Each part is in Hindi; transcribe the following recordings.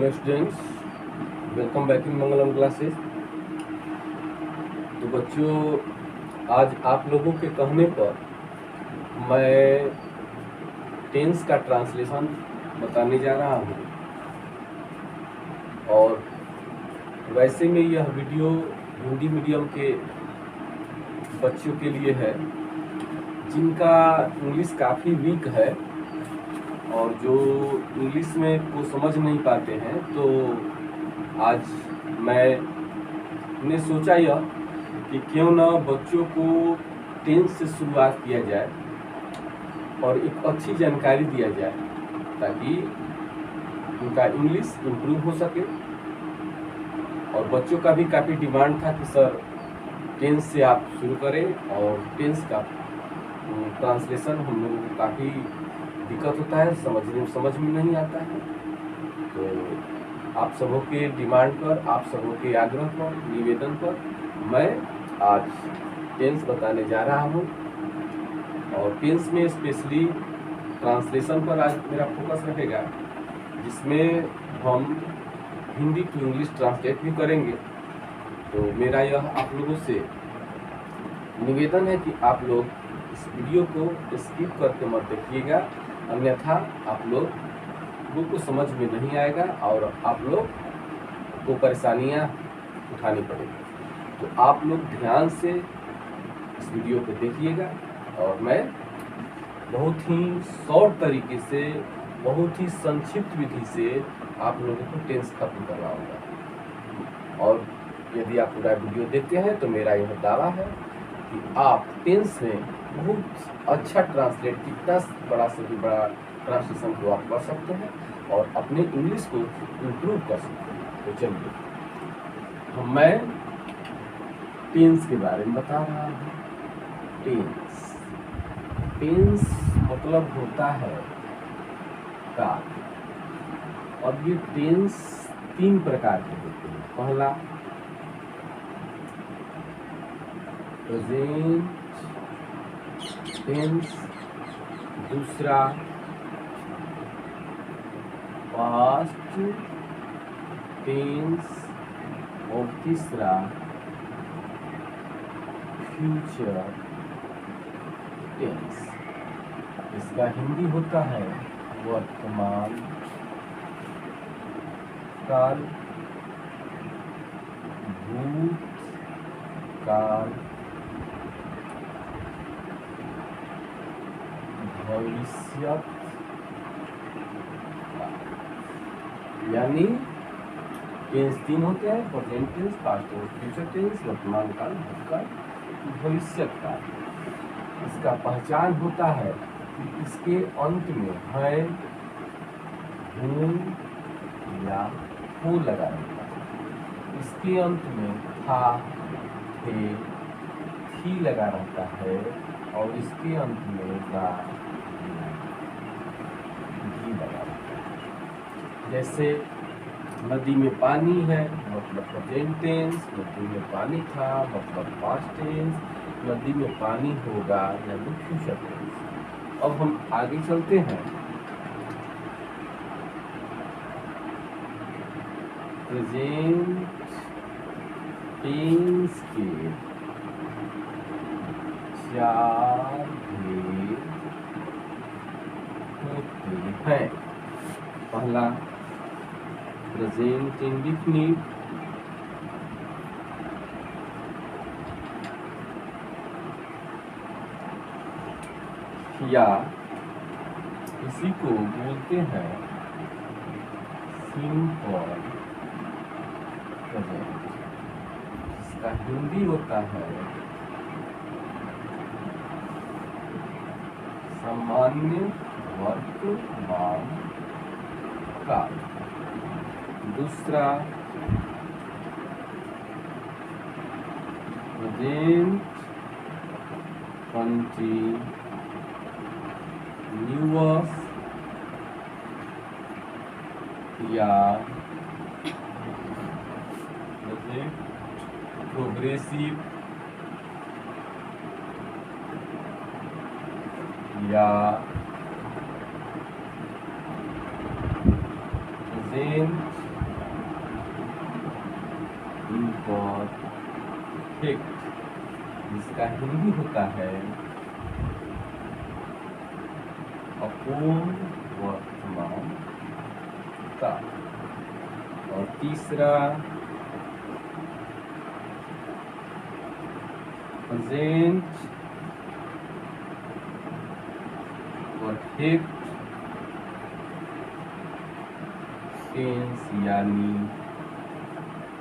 Hello students, welcome back in Mangalam classes. तो बच्चों, आज आप लोगों के कहने पर मैं टेंस का ट्रांसलेशन बताने जा रहा हूँ। और वैसे में यह वीडियो हिंदी मीडियम के बच्चों के लिए है जिनका इंग्लिश काफ़ी वीक है और जो इंग्लिश में को समझ नहीं पाते हैं। तो आज मैंने सोचा यह कि क्यों ना बच्चों को टेंस से शुरुआत किया जाए और एक अच्छी जानकारी दिया जाए ताकि उनका इंग्लिश इम्प्रूव हो सके। और बच्चों का भी काफ़ी डिमांड था कि सर टेंस से आप शुरू करें, और टेंस का ट्रांसलेशन हम लोगों को काफ़ी दिक्कत होता है, समझ में नहीं आता है। तो आप सबों के डिमांड पर, आप सबों के आग्रह पर, निवेदन पर मैं आज टेंस बताने जा रहा हूँ। और टेंस में स्पेशली ट्रांसलेशन पर आज मेरा फोकस रहेगा, जिसमें हम हिंदी टू इंग्लिश ट्रांसलेट भी करेंगे। तो मेरा यह आप लोगों से निवेदन है कि आप लोग इस वीडियो को स्किप करके मत देखिएगा, अन्यथा आप लोगों को समझ में नहीं आएगा और आप लोग को परेशानियां उठानी पड़ेगी। तो आप लोग ध्यान से इस वीडियो को देखिएगा और मैं बहुत ही शॉर्ट तरीके से, बहुत ही संक्षिप्त विधि से आप लोगों को टेंस खत्म करवाऊंगा। और यदि आप पूरा वीडियो देखते हैं तो मेरा यह दावा है कि आप टेंस में बहुत अच्छा ट्रांसलेट, कितना बड़ा से भी बड़ा ट्रांसलेशन को आप कर सकते हैं और अपने इंग्लिश को इम्प्रूव कर सकते हैं। तो चलिए मैं टेंस के बारे में बता रहा हूँ। टेंस मतलब होता है काल। और ये टेंस 3 प्रकार के होते हैं। पहला प्रेजेंट टेंस, दूसरा पास्ट टेंस और तीसरा फ्यूचर टेंस। इसका हिंदी होता है वर्तमान काल, भूत काल, भविष्य काल। यानी टेंस 3 होते हैं: present tense, past tense, future tense, वर्तमान काल, भूतकाल, भविष्य काल। इसका पहचान होता है कि इसके अंत में है, हूँ या हो लगा रहता है। इसके अंत में था, थे, थी लगा रहता है और इसके अंत में गा, घी लगा रहता है। जैसे नदी में पानी है मतलब प्रेजेंट टेंस, नदी में पानी था मतलब पास्ट टेंस, नदी में पानी होगा यानी फ्यूचर टेंस। अब हम आगे चलते हैं। प्रेजेंट टेंस के 4 भेद होते हैं। पहला प्रेजेंट इंडेफिनिट, या इसी को बोलते हैं सिंपल प्रेजेंट। इसका हिंदी होता है सामान्य वर्तमान काल। दूसरा प्रेजेंट कंटिन्यूअस, या प्रोग्रेसिव, या प्रेजेंट परफेक्ट, जिसका हिंदी होता है अपूर्ण वर्तमान काल। और तीसरा प्रेजेंट परफेक्ट टेंस यानी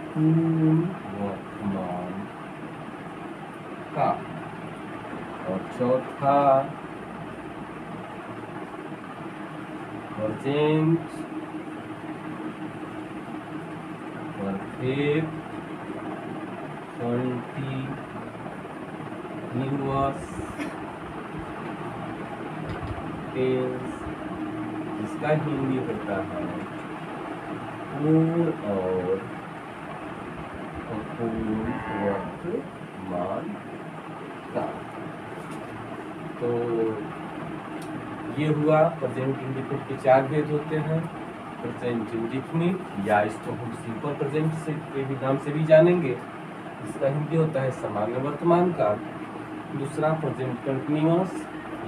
पूर्ण वर्तमान काल। और चौथा प्रेजेंट परफेक्ट कंटीन्यूअस टेंस, जिसका हिंदी होता है पूर्ण और अपूर्ण वर्तमान काल। तो ये हुआ प्रेजेंट इंडिफिनिट के 4 भेद होते हैं। प्रेजेंट इंडिफिनिट या इसको हम सिंपल प्रेजेंट से के भी नाम से भी जानेंगे, इसका हिंदी होता है सामान्य वर्तमान काल। दूसरा प्रेजेंट कंटिन्यूअस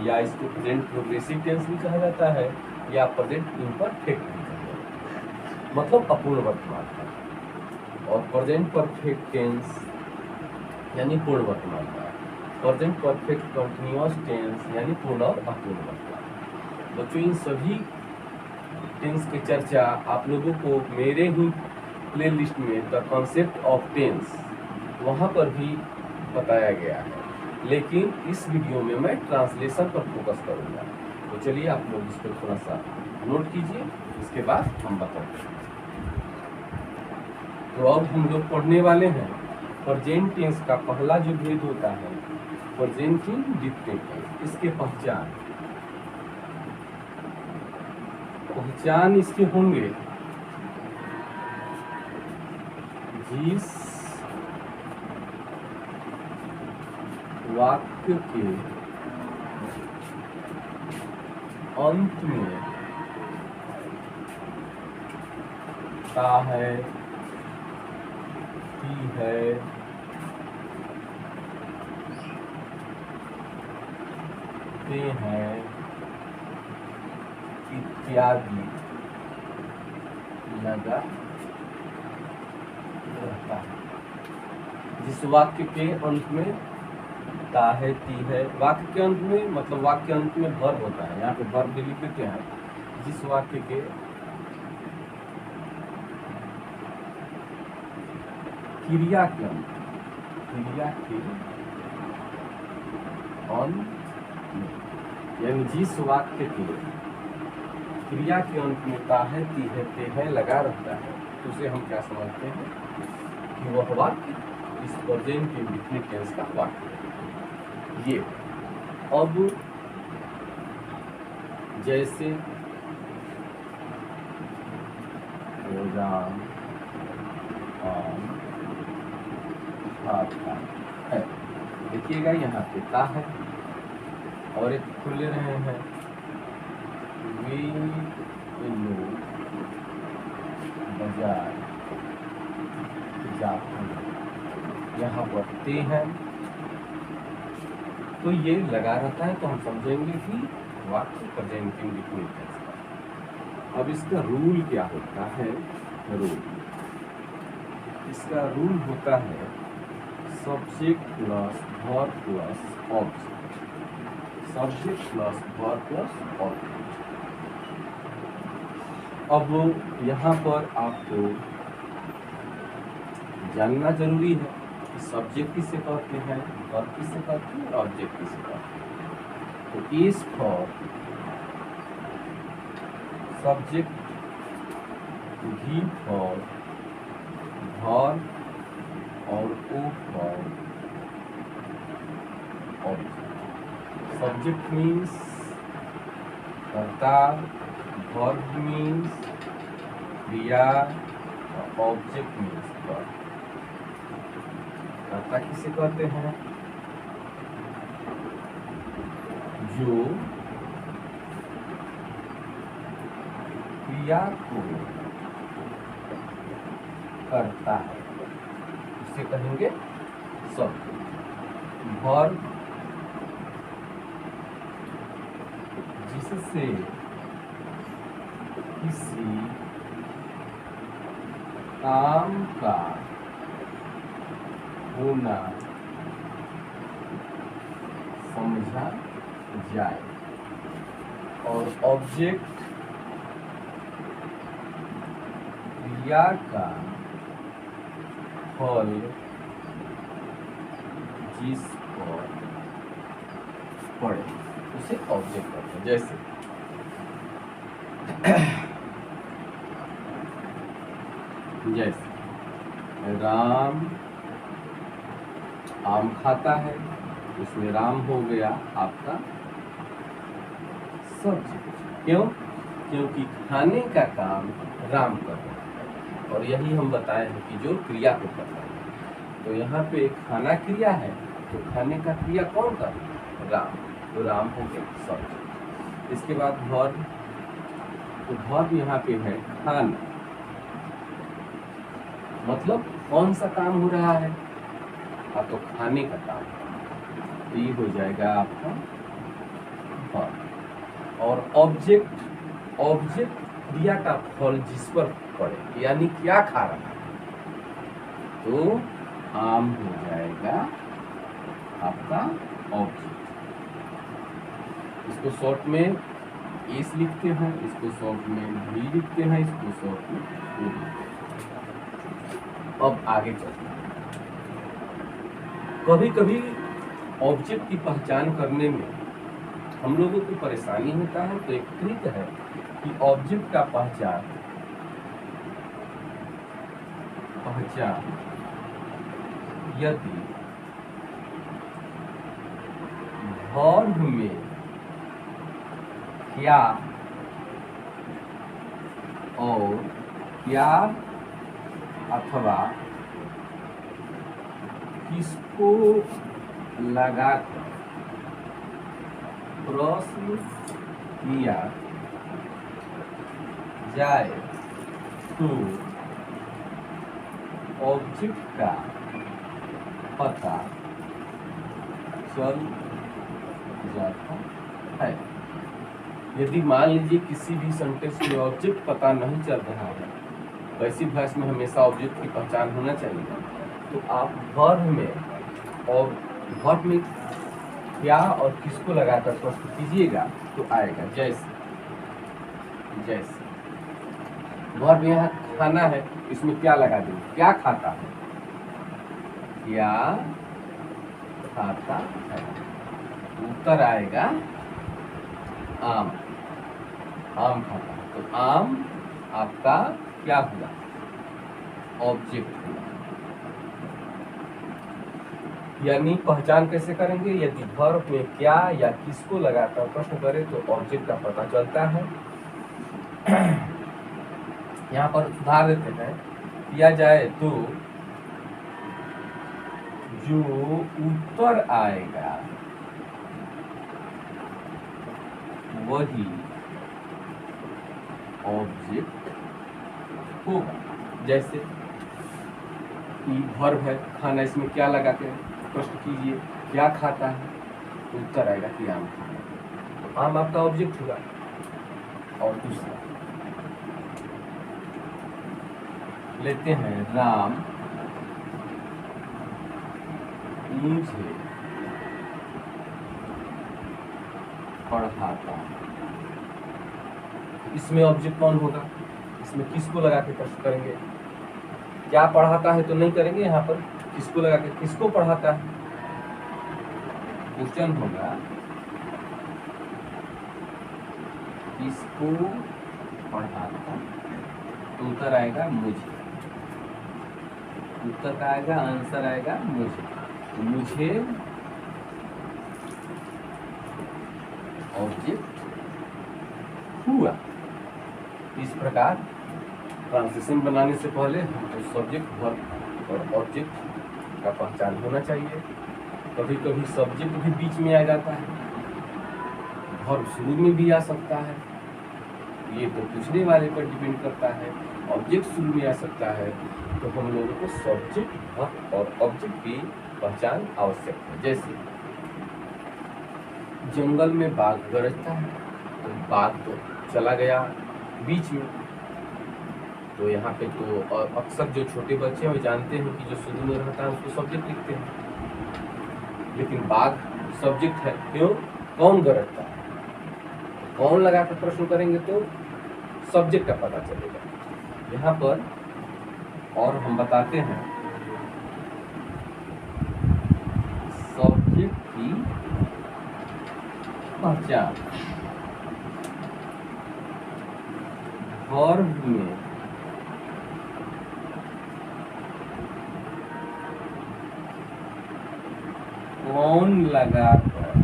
या इसको प्रेजेंट प्रोग्रेसिव टेंस भी कहा जाता है, या प्रेजेंट इम्परफेक्ट भी कहा जाता है, मतलब अपूर्ण वर्तमान काल। और प्रेजेंट परफेक्ट टेंस यानी पूर्ण वर्तमान काल। प्रेजेंट परफेक्ट कंटिन्यूअस टेंस यानी पूर्ण और अपूर्ण वर्तमान। बच्चों इन सभी टेंस की चर्चा आप लोगों को मेरे ही प्लेलिस्ट में द कॉन्सेप्ट ऑफ टेंस वहाँ पर भी बताया गया है, लेकिन इस वीडियो में मैं ट्रांसलेशन पर फोकस करूँगा। तो चलिए आप लोग इस पर थोड़ा सा नोट कीजिए, इसके बाद हम बताते हैं। तो अब हम लोग पढ़ने वाले हैं प्रेजेंट टेंस का पहला जो भेद होता है प्रेजेंट इंडिफिनिट। इसके पहचान इसके होंगे जिस वाक्य के अंत में ता है, ती है, ते हैं इत्यादि लगा रहता है। जिस वाक्य के अंत में ता है, ती है, वाक्य के अंत में मतलब वाक्य के अंत में वर्ब होता है, यहाँ पे वर्ब भी लिख देते हैं। जिस वाक्य के क्रिया के अंत यानी जिस वाक्य के क्रिया के अंत में ता है, ती है, ते है लगा रहता है, तो उसे हम क्या समझते हैं कि वह वाक्य इस प्रेजेंट इंडिफिनिट टेंस का वाक्य है। ये अब जैसे राम आम खाता है, देखिएगा यहाँ पे ता है और एक खुल रहे हैं वे लोग बाजार जाते हैं, यहाँ पर ते हैं, तो ये लगा रहता है, तो हम समझेंगे कि वाक्य प्रेजेंट इंडिफिनिट टेंस का। अब इसका रूल क्या होता है? इसका रूल होता है subject plus verb plus object. Subject plus verb plus object. अब यहाँ पर आपको जानना जरूरी है कि सब्जेक्ट किसे कहते हैं, वर्ब किसे कहते हैं, ऑब्जेक्ट किसे कहते हैं। तो S for subject, V for verb और O for object. Subject means कर्ता, वर्ब मीन्स क्रिया, ऑब्जेक्ट मीन्स वर्ब। कर्ता किसे कहते हैं? जो क्रिया को करता है, उसे कहेंगे सब्जेक्ट। वर्ब जिससे किसी काम का होना समझा जाए। और ऑब्जेक्ट क्रिया का फल जिस पर पड़े उसे ऑब्जेक्ट कहते हैं। जैसे राम आम खाता है, इसमें राम हो गया आपका सब्जेक्ट। क्यों? क्योंकि खाने का काम राम कर रहा है, और यही हम बताए हैं कि जो क्रिया को कर रहा है। तो यहाँ पे खाना क्रिया है, तो खाने का क्रिया कौन कर रहा है? राम। तो राम हो गया सब्जेक्ट। इसके बाद वर्ब, तो वर्ब यहाँ पे है खाना, मतलब कौन सा काम हो रहा है? तो खाने का काम। तो ये हो जाएगा आपका वर्ब। और ऑब्जेक्ट, ऑब्जेक्ट क्रिया का फल जिस पर पड़े, यानी क्या खा रहा है, तो आम हो जाएगा आपका ऑब्जेक्ट। इसको शॉर्ट में एस लिखते हैं, इसको शॉर्ट में भी लिखते हैं, इसको शॉर्ट में ओ लिखते हैं। अब आगे चलते हैं। कभी कभी ऑब्जेक्ट की पहचान करने में हम लोगों को परेशानी होता है, तो एक ट्रिक है कि ऑब्जेक्ट का पहचान यदि वर्ब में क्या और क्या अथवा किसको लगाकर प्रश्न किया जाए तो ऑब्जेक्ट का पता चल जाता है। यदि मान लीजिए किसी भी सेंटेंस में ऑब्जेक्ट पता नहीं चल रहा है, वैसी भाषा में हमेशा ऑब्जेक्ट की पहचान होना चाहिए। तो आप वर्ब में और वर्ब में क्या और किसको लगाकर प्रश्न कीजिएगा तो आएगा। जैसे वर्ब यहाँ खाना है, इसमें क्या लगा देंगे? क्या खाता है? क्या खाता है? उत्तर आएगा आम। आम खाता है, तो आम आपका क्या हुआ? ऑब्जेक्ट हुआ। यानी पहचान कैसे करेंगे? यदि वर्ब में क्या या किसको लगाकर प्रश्न करें तो ऑब्जेक्ट का पता चलता है। यहाँ पर सुधार देते हैं, किया जाए तो जो उत्तर आएगा वही ऑब्जेक्ट होगा। जैसे वर्ब है खाना, इसमें क्या लगा के प्रश्न कीजिए, क्या खाता है? तो उत्तर आएगा कि आम खाता है, तो आम आपका ऑब्जेक्ट होगा। और दूसरा लेते हैं, राम मुझे पढ़ाता है। इसमें ऑब्जेक्ट कौन होगा? इसमें किसको लगा के प्रश्न करेंगे? क्या पढ़ाता है तो नहीं करेंगे, यहाँ पर किसको लगा के, किसको पढ़ाता है? क्वेश्चन होगा किसको पढ़ाता, तो उत्तर आएगा मुझे। उत्तर का आएगा, आंसर आएगा मुझे। तो मुझे ऑब्जेक्ट हुआ। इस प्रकार ट्रांसलेशन बनाने से पहले हमको सब्जेक्ट, वर्ब और ऑब्जेक्ट का पहचान होना चाहिए। कभी कभी सब्जेक्ट भी बीच में आ जाता है, वर्ब शुरू में भी आ सकता है, ये तो पूछने वाले पर डिपेंड करता है। ऑब्जेक्ट शुरू में आ सकता है, तो हम लोगों को सब्जेक्ट, वर्ब और ऑब्जेक्ट की पहचान आवश्यक है। जैसे जंगल में बाघ गरजता है, तो बाघ तो चला गया बीच में, तो यहाँ पे तो अक्सर जो छोटे बच्चे हैं वो जानते हैं कि जो शुरू में रहता है उसको सब्जेक्ट लिखते हैं, लेकिन बाघ सब्जेक्ट है। क्यों? कौन गरजता है, कौन लगा कर प्रश्न करेंगे तो सब्जेक्ट का पता चलेगा। यहाँ पर और हम बताते हैं सब्जेक्ट की पहचान। वर्ब में कौन लगाकर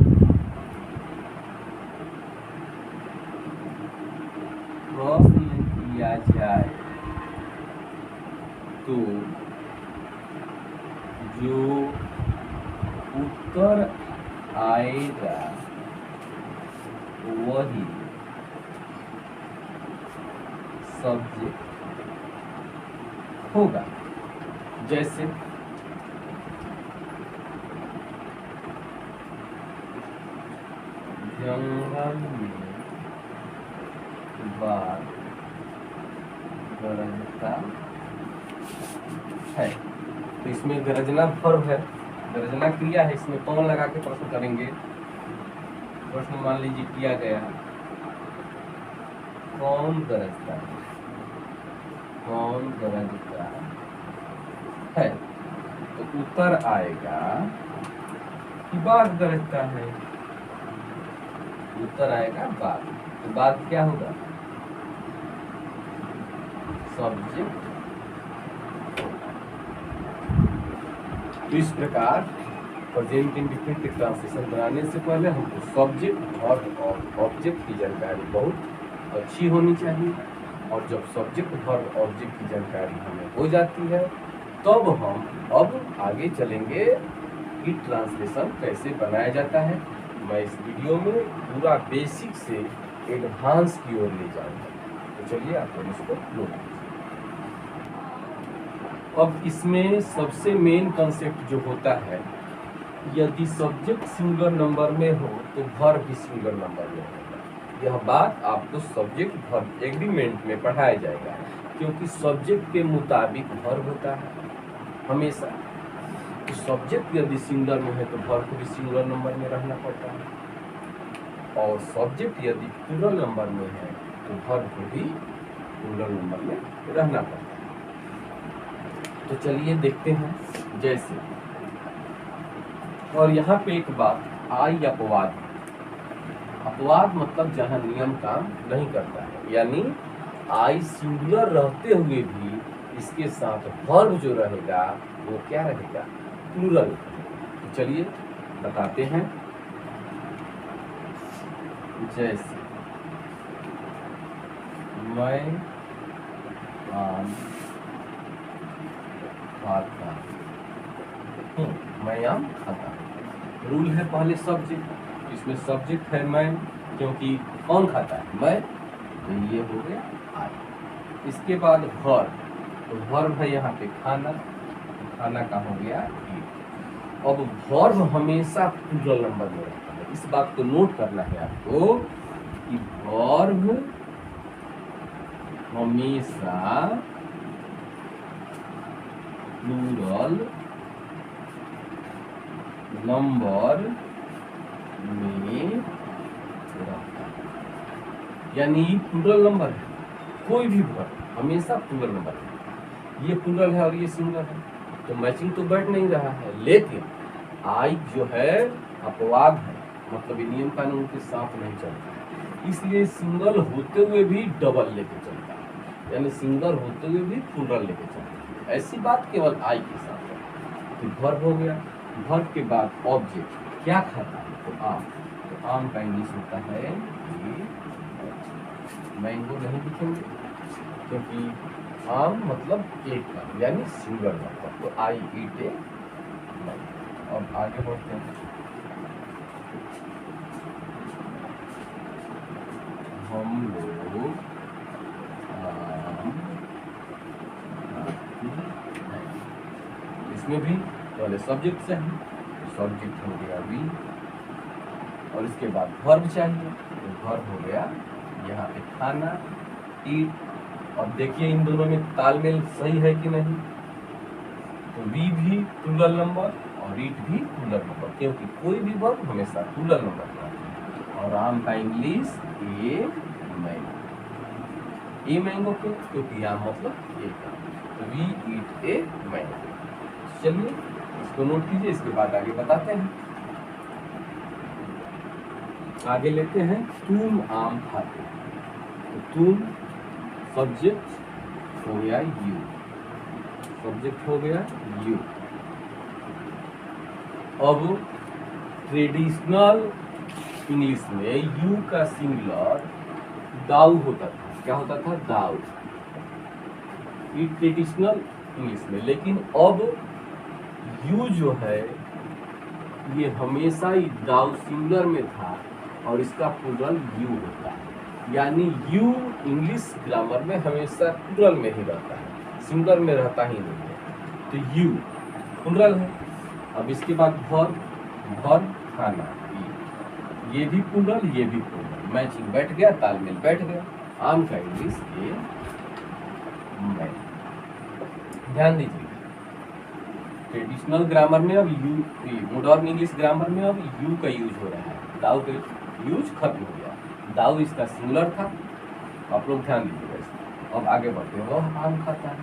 प्रश्न किया जाए तो जो उत्तर आएगा वही सब्जेक्ट होगा। जैसे जंगल में बाघ गरजता है, तो इसमें गरजना वर्ब है, गरजना क्रिया है, इसमें कौन लगा के प्रश्न करेंगे। प्रश्न मान लीजिए किया गया कौन गरजता है, कौन गरजता है, तो उत्तर आएगा कि बाघ गरजता है। उत्तर आएगा बाघ, तो बाघ क्या होगा, सब्जेक्ट। तो इस प्रकार प्रेजेंट इंडिफिनिट के ट्रांसलेशन बनाने से पहले हमको सब्जेक्ट और ऑब्जेक्ट की जानकारी बहुत अच्छी होनी चाहिए, और जब सब्जेक्ट वर्ब ऑब्जेक्ट की जानकारी हमें हो जाती है तब हम अब आगे चलेंगे कि ट्रांसलेशन कैसे बनाया जाता है। मैं इस वीडियो में पूरा बेसिक से एडवांस की ओर ले जाऊंगा, तो चलिए आप लोग इसको नोट कीजिए। अब इसमें सबसे मेन कंसेप्ट जो होता है, यदि सब्जेक्ट सिंगुलर नंबर में हो तो वर्ब भी सिंगुलर नंबर में होगा। यह बात आपको सब्जेक्ट वर्ब एग्रीमेंट में पढ़ाया जाएगा, क्योंकि सब्जेक्ट के मुताबिक वर्ब होता है हमेशा। तो सब्जेक्ट यदि सिंगुलर में है तो वर्ब को भी सिंगुलर नंबर में रहना पड़ता है, और सब्जेक्ट यदि प्लूरल नंबर में है तो वर्ब को भी प्लूरल नंबर में रहना पड़ता है। तो चलिए देखते हैं। जैसे, और यहाँ पे एक बात, आई अपवाद। अपवाद मतलब जहाँ नियम काम नहीं करता है, यानी आई सिंगुलर रहते हुए भी इसके साथ वर्ब जो रहेगा वो क्या रहेगा, प्लूरल। तो चलिए बताते हैं। जैसे मैं आम खाता हूँ, मैं आम खाता हूँ। रूल है पहले सब्जेक्ट, इसमें सब्जेक्ट है मैं, क्योंकि कौन खाता है, मैं, तो ये हो गया आई। इसके बाद वर्ब, तो वर्ब है यहाँ पे खाना, तो खाना का हो गया ईट। अब वर्ब हमेशा प्लूरल नंबर में रहता है, इस बात को नोट करना है आपको कि वर्ब हमेशा प्लूरल नंबर में रहता है, यानी प्लूरल नंबर है, कोई भी वर्ब हमेशा प्लूरल नंबर है। ये प्लूरल है और ये सिंगुलर है, तो मैचिंग तो बैठ नहीं रहा है, लेकिन आई जो है अपवाद है, मतलब ये नियम कानून के साथ नहीं चलता है, इसलिए सिंगल होते हुए भी डबल लेके चलता है, यानी सिंगल होते हुए भी प्लूरल लेके चलता है। ऐसी बात केवल आई के साथ है। तो वर्ब हो गया, वर्ब के बाद ऑब्जेक्ट क्या खाता है, तो आम, तो आम का इंग्लिश होता है मैंगो। नहीं लिखेंगे क्योंकि आम मतलब एक का, यानी सिंगल नंबर, तो आई ईट ए। और आगे बढ़ते हैं, हम लोग इसमें भी पहले सब्जेक्ट चाहिए, तो सब्जेक्ट हो गया वी, और इसके बाद वर्ब चाहिए, तो वर्ब हो गया यहाँ पे खाना, ईट। अब देखिए इन दोनों में तालमेल सही है कि नहीं, तो वी भी प्लूरल नंबर और ईट भी प्लूरल नंबर, क्योंकि कोई भी वर्ब हमेशा प्लूरल नंबर का है। और आम का English a mango, a mango क्यों, क्योंकि आम मतलब एक आम, तो वी ईट ए मैंगो। चलिए इसको नोट कीजिए, इसके बाद आगे बताते हैं। आगे लेते हैं तुम आम खाते, तो तुम सब्जेक्ट हो गया यू, सब्जेक्ट हो गया यू। अब ट्रेडिशनल इंग्लिश में यू का सिंगुलर दाऊ होता था, क्या होता था, दाऊ, ये ट्रेडिशनल इंग्लिश में। लेकिन अब यू जो है ये हमेशा ही दाऊ सिंगुलर में था और इसका प्लूरल यू होता है, यानी यू इंग्लिश ग्रामर में हमेशा प्लूरल में ही रहता है, सिंगुलर में रहता ही नहीं है, तो यू प्लूरल है। अब इसके बाद वर्ब, वर्ब खाना, ये भी प्लूरल ये भी प्लूरल, मैचिंग बैठ गया, तालमेल बैठ गया। आम का इंग्लिश ये मैं। ध्यान दीजिए ट्रेडिशनल ग्रामर में अब यू, मॉडर्न इंग्लिश ग्रामर में अब यू का यूज हो रहा है, दाऊ का यूज खत्म हो गया, दाऊ इसका सिंगुलर था, आप लोग ध्यान दीजिएगा इसमें। अब आगे बढ़ते हैं, वह आम खाता है,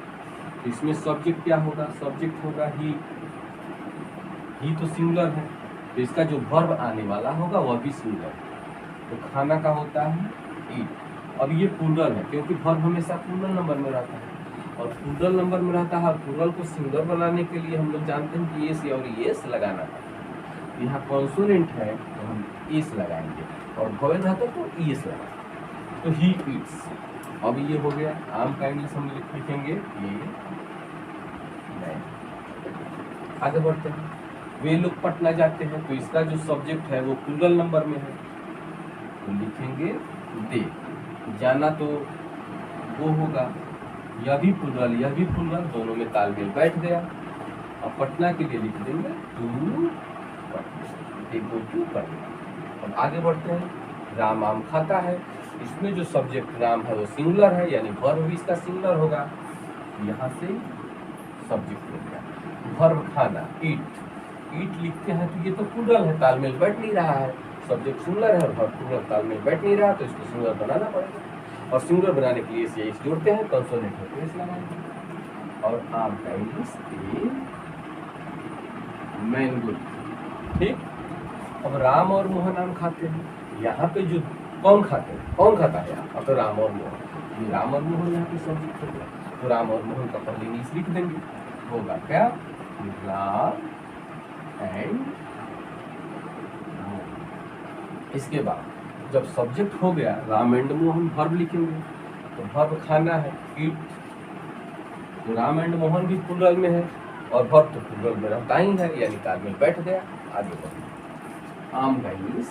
तो इसमें सब्जेक्ट क्या होगा, सब्जेक्ट होगा ही तो सिंगुलर है, तो इसका जो वर्ब आने वाला होगा वह भी सिंगुलर है, तो खाना का होता है ईट। अब ये प्लूरल है क्योंकि वर्ब हमेशा प्लूरल नंबर में रहता है, और प्लूरल नंबर में रहता है, प्लूरल को सिंगुलर बनाने के लिए हम लोग जानते हैं कि एस और एस लगाना है। यहाँ कॉन्सोनेंट है तो हम एस लगाएंगे, और भवेल रहता तो एस लगाएंगे, तो ही ईट्स। अब ये हो गया आम का इंग्लिश हम लिखेंगे ये मैं। आगे बढ़ते हैं, वे लोग पटना जाते हैं, तो इसका जो सब्जेक्ट है वो प्लूरल नंबर में है, तो लिखेंगे दे। जाना तो वो होगा, यह भी प्लूरल यह भी प्लूरल, दोनों में तालमेल बैठ गया। अब पटना के लिए लिख देंगे टू पटना। अब आगे बढ़ते हैं, राम आम खाता है, इसमें जो सब्जेक्ट राम है वो सिंगुलर है, यानी वर्ब भी इसका सिंगुलर होगा, यहाँ से सब्जेक्ट हो गया। वर्ब खाना ईट, ईट लिखते हैं तो ये तो प्लूरल है, तालमेल बैठ नहीं रहा है, सब्जेक्ट सिंगुलर है और वर्ब प्लूरल, तालमेल बैठ नहीं रहा, तो इसको सिंगुलर बनाना पड़ेगा, और सिंगुलर बनाने के लिए इसे इस जोड़ते हैं, कंसोनेंट है तो इस लगाएंगे। और आम का इंग्लिश ए मैंगो, ठीक। अब राम और मोहन आम खाते हैं, यहाँ पे जो कौन खाते हैं, कौन खाता है, अब तो राम और मोहन, ये राम और मोहन यहाँ पे सब्जेक्ट हो गया, तो राम और मोहन का पहले इंग्लिश लिख देंगे, होगा क्या, राम एंड। इसके बाद जब सब्जेक्ट हो गया राम एंड मोहन, वर्ब लिखेंगे, तो वर्ब खाना है ईट, तो राम एंड मोहन भी प्लूरल में है और वर्ब तो प्लूरल में रहता ही है, यानी तालमेल बैठ गया। आगे बढ़ते आम का इंग्लिश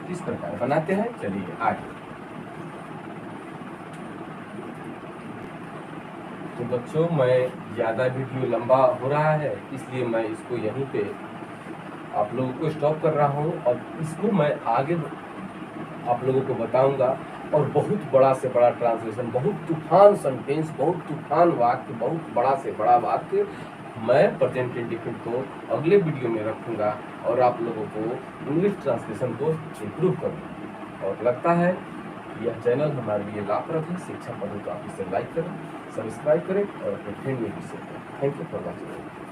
किस प्रकार बनाते हैं, चलिए आगे। तो बच्चों मैं ज़्यादा वीडियो लंबा हो रहा है, इसलिए मैं इसको यहीं पे आप लोगों को स्टॉप कर रहा हूँ, और इसको मैं आगे आप लोगों को बताऊंगा। और बहुत बड़ा से बड़ा ट्रांसलेशन, बहुत तूफान सेंटेंस, बहुत तूफान वाक्य, बहुत बड़ा से बड़ा वाक्य मैं प्रेजेंट इंडिफिनिट को अगले वीडियो में रखूंगा, और आप लोगों को इंग्लिश ट्रांसलेशन को इम्प्रूव करूँगा। और लगता है यह चैनल हमारे लिए लाभप्रद है, शिक्षा पढ़ो तो आप इसे लाइक करें, सब्सक्राइब करें और अपने फ्रेंड में भी शेयर करें। Thank you for watching.